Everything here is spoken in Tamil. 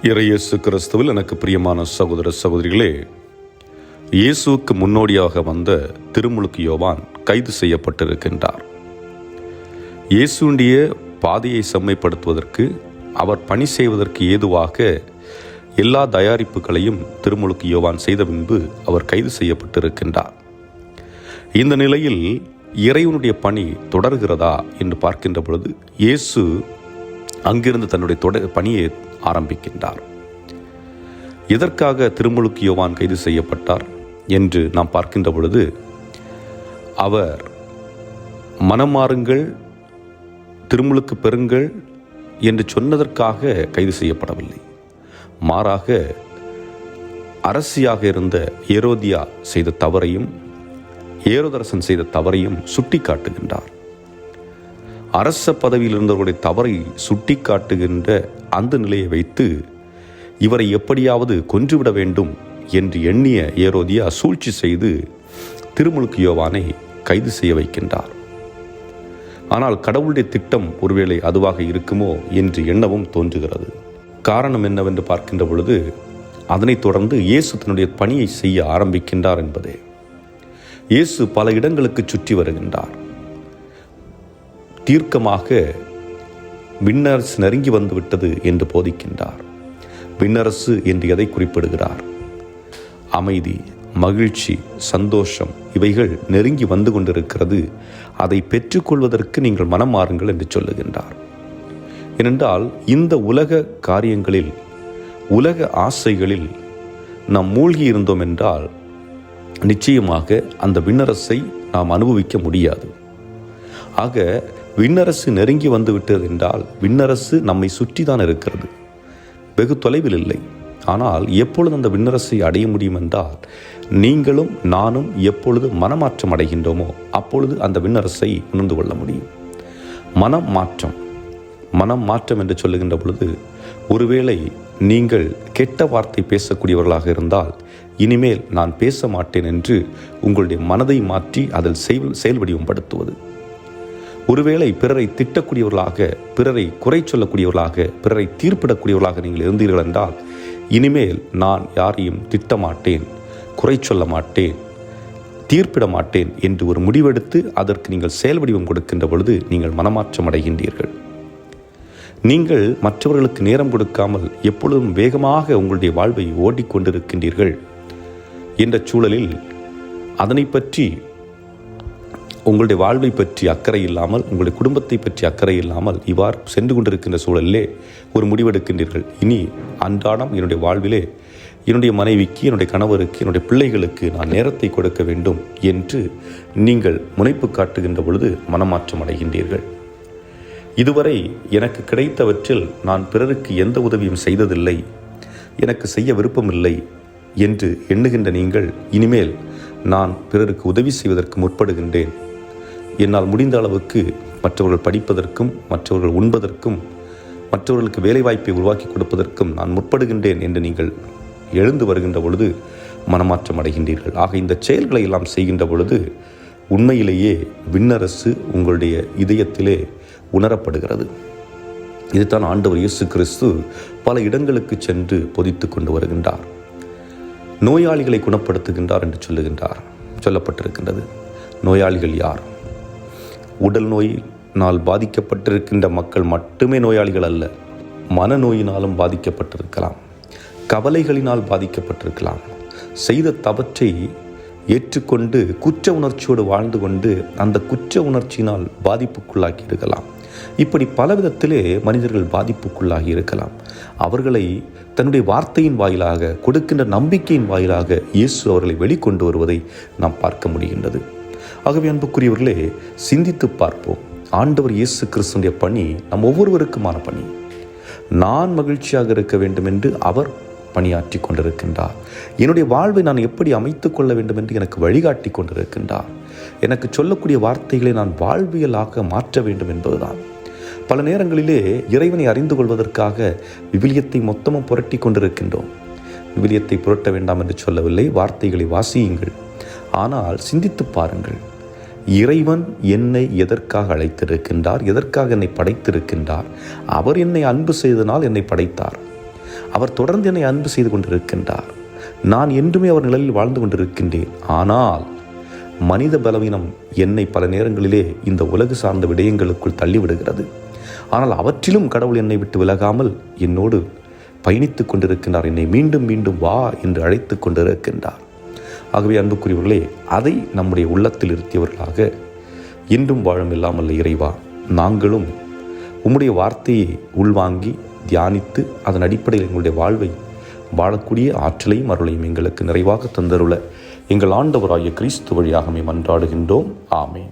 இயேசு கிறிஸ்துவில் எனக்கு பிரியமான சகோதர சகோதரிகளே, இயேசுவுக்கு முன்னோடியாக வந்த திருமுழுக்கு யோவான் கைது செய்யப்பட்டிருக்கின்றார். இயேசுடைய பாதையை செம்மைப்படுத்துவதற்கு, அவர் பணி செய்வதற்கு ஏதுவாக எல்லா தயாரிப்புகளையும் திருமுழுக்கு யோவான் செய்த பின்பு அவர் கைது செய்யப்பட்டிருக்கின்றார். இந்த நிலையில் இறைவனுடைய பணி தொடர்கிறதா என்று பார்க்கின்ற பொழுது இயேசு அங்கிருந்து தன்னுடைய பணியை ஆரம்பிக்கின்றார். எதற்காக திருமுழுக்கு யோவான் கைது செய்யப்பட்டார் என்று நாம் பார்க்கின்ற பொழுது, அவர் மனம் மாறுங்கள், திருமுழுக்கு பெறுங்கள் என்று சொன்னதற்காக கைது செய்யப்படவில்லை. மாறாக அரசியாக இருந்த ஏரோதியா செய்த தவறையும், ஏரோதரசன் செய்த தவறையும் சுட்டி காட்டுகின்றார். அரச பதவியில் இருந்தவர்களுடைய தவறை சுட்டி காட்டுகின்ற அந்த நிலையை வைத்து இவரை எப்படியாவது கொன்றுவிட வேண்டும் என்று எண்ணிய ஏரோதியா சூழ்ச்சி செய்து திருமுழுக்கு யோவானை கைது செய்ய வைக்கின்றார். ஆனால் கடவுளுடைய திட்டம் ஒருவேளை அதுவாக இருக்குமோ என்று எண்ணவும் தோன்றுகிறது. காரணம் என்னவென்று பார்க்கின்ற பொழுது, அதனைத் தொடர்ந்து இயேசு தன்னுடைய பணியை செய்ய ஆரம்பிக்கின்றார் என்பதே. இயேசு பல இடங்களுக்கு சுற்றி வருகின்றார். தீர்க்கமாக விண்ணரசு நெருங்கி வந்துவிட்டது என்று போதிக்கின்றார். விண்ணரசு என்று எதை குறிப்பிடுகிறார்? அமைதி, மகிழ்ச்சி, சந்தோஷம் இவைகள் நெருங்கி வந்து கொண்டிருக்கிறது. அதை பெற்றுக்கொள்வதற்கு நீங்கள் மனம் மாறுங்கள் என்று சொல்லுகின்றார். ஏனென்றால் இந்த உலக காரியங்களில், உலக ஆசைகளில் நாம் மூழ்கி இருந்தோம் என்றால் நிச்சயமாக அந்த விண்ணரசை நாம் அனுபவிக்க முடியாது. ஆக விண்ணரசு நெருங்கி வந்து விட்டது என்றால் விண்ணரசு நம்மை சுற்றி தான் இருக்கிறது, வெகு தொலைவில் இல்லை. ஆனால் எப்பொழுது அந்த விண்ணரசை அடைய முடியும் என்றால், நீங்களும் நானும் எப்பொழுது மனமாற்றம் அடைகின்றோமோ அப்பொழுது அந்த விண்ணரசை உணர்ந்து கொள்ள முடியும். மனம் மாற்றம் என்று சொல்லுகின்ற பொழுது, ஒருவேளை நீங்கள் கெட்ட வார்த்தை பேசக்கூடியவர்களாக இருந்தால் இனிமேல் நான் பேச மாட்டேன் என்று உங்களுடைய மனதை மாற்றி அதில் செயல் வடிவம்படுத்துவது. ஒருவேளை பிறரை திட்டக்கூடியவர்களாக, பிறரை குறை சொல்லக்கூடியவர்களாக, பிறரை தீர்ப்பிடக்கூடியவர்களாக நீங்கள் இருந்தீர்கள் என்றால் இனிமேல் நான் யாரையும் திட்டமாட்டேன், குறை சொல்ல மாட்டேன், தீர்ப்பிட மாட்டேன் என்று ஒரு முடிவெடுத்து அதற்கு நீங்கள் செயல் வடிவம் கொடுக்கின்ற பொழுது நீங்கள் மனமாற்றம் அடைகின்றீர்கள். நீங்கள் மற்றவர்களுக்கு நேரம் கொடுக்காமல் எப்பொழுதும் வேகமாக உங்களுடைய வாழ்வை ஓடிக்கொண்டிருக்கின்றீர்கள் என்ற சூழலில் அதனை பற்றி, உங்களுடைய வாழ்வை பற்றி அக்கறை இல்லாமல், உங்களுடைய குடும்பத்தை பற்றி அக்கறை இல்லாமல் இவ்வாறு சென்று கொண்டிருக்கின்ற சூழலிலே ஒரு முடிவெடுக்கின்றீர்கள். இனி அன்றாடம் என்னுடைய வாழ்விலே என்னுடைய மனைவிக்கு, என்னுடைய கணவருக்கு, என்னுடைய பிள்ளைகளுக்கு நான் நேரத்தை கொடுக்க வேண்டும் என்று நீங்கள் முனைப்பு காட்டுகின்ற பொழுது மனமாற்றம் அடைகின்றீர்கள். இதுவரை எனக்கு கிடைத்தவற்றில் நான் பிறருக்கு எந்த உதவியும் செய்ததில்லை, எனக்கு செய்ய விருப்பமில்லை என்று எண்ணுகின்ற நீங்கள் இனிமேல் நான் பிறருக்கு உதவி செய்வதற்கு முற்படுகின்றேன், என்னால் முடிந்த அளவுக்கு மற்றவர்கள் படிப்பதற்கும், மற்றவர்கள் உண்பதற்கும், மற்றவர்களுக்கு வேலைவாய்ப்பை உருவாக்கி கொடுப்பதற்கும் நான் முற்படுகின்றேன் என்று நீங்கள் எழுந்து வருகின்ற பொழுது மனமாற்றம் அடைகின்றீர்கள். ஆக இந்த செயல்களை எல்லாம் செய்கின்ற பொழுது உண்மையிலேயே விண்ணரசு உங்களுடைய இதயத்திலே உணரப்படுகிறது. இதுதான் ஆண்டவர் இயேசு கிறிஸ்து பல இடங்களுக்கு சென்று பொதித்து கொண்டு வருகின்றார். நோயாளிகளை குணப்படுத்துகின்றார் என்று சொல்லப்பட்டிருக்கின்றது. நோயாளிகள் யார்? உடல் நோயினால் பாதிக்கப்பட்டிருக்கின்ற மக்கள் மட்டுமே நோயாளிகள் அல்ல. மனநோயினாலும் பாதிக்கப்பட்டிருக்கலாம், கவலைகளினால் பாதிக்கப்பட்டிருக்கலாம், செய்த தவற்றை ஏற்றுக்கொண்டு குற்ற உணர்ச்சியோடு வாழ்ந்து கொண்டு அந்த குற்ற உணர்ச்சியினால் பாதிப்புக்குள்ளாகி இருக்கலாம். இப்படி பல விதத்திலே மனிதர்கள் பாதிப்புக்குள்ளாகி இருக்கலாம். அவர்களை தன்னுடைய வார்த்தையின் வாயிலாக, கொடுக்கின்ற நம்பிக்கையின் வாயிலாக இயேசு அவர்களை வெளிக்கொண்டு வருவதை நாம் பார்க்க முடிகின்றது. ஆகவே அன்புக்குரியவர்களே, சிந்தித்து பார்ப்போம். ஆண்டவர் இயேசு கிறிஸ்துவின் பணி நம் ஒவ்வொருவருக்குமான பணி. நான் மகிழ்ச்சியாக இருக்க வேண்டும் என்று அவர் பணியாற்றி கொண்டிருக்கின்றார். என்னுடைய வாழ்வை நான் எப்படி அமைத்துக் கொள்ள வேண்டும் என்று எனக்கு வழிகாட்டி கொண்டிருக்கின்றார். எனக்கு சொல்லக்கூடிய வார்த்தைகளை நான் வாழ்வியலாக மாற்ற வேண்டும் என்பதுதான். பல நேரங்களிலே இறைவனை அறிந்து கொள்வதற்காக விவிலியத்தை மொத்தமும் புரட்டி கொண்டிருக்கின்றோம். விவிலியத்தை புரட்ட வேண்டாம் என்று சொல்லவில்லை, வார்த்தைகளை வாசியுங்கள். ஆனால் சிந்தித்து பாருங்கள், இறைவன் என்னை எதற்காக அழைத்திருக்கின்றார், எதற்காக என்னை படைத்திருக்கின்றார்? அவர் என்னை அன்பு செய்தனால் என்னை படைத்தார். அவர் தொடர்ந்து என்னை அன்பு செய்து கொண்டிருக்கின்றார். நான் என்றுமே அவர் நிழலில் வாழ்ந்து கொண்டிருக்கின்றேன். ஆனால் மனித பலவீனம் என்னை பல நேரங்களிலே இந்த உலகு சார்ந்த விடயங்களுக்குள் தள்ளிவிடுகிறது. ஆனால் அவற்றிலும் கடவுள் என்னை விட்டு விலகாமல் என்னோடு பயணித்து கொண்டிருக்கின்றார். என்னை மீண்டும் மீண்டும் வா என்று அழைத்து கொண்டிருக்கின்றார். ஆகவே அன்புக்குரியவர்களே, அதை நம்முடைய உள்ளத்தில் இருத்தியவர்களாக இன்றும் வாழும் இல்லாமல் இறைவா, நாங்களும் உம்முடைய வார்த்தையை உள்வாங்கி தியானித்து அதன் அடிப்படையில் எங்களுடைய வாழ்வை வாழக்கூடிய ஆற்றலையும் அருளையும் எங்களுக்கு நிறைவாக தந்தருள எங்கள் ஆண்டவராகிய கிறிஸ்து வழியாகவே மன்றாடுகின்றோம். ஆமென்.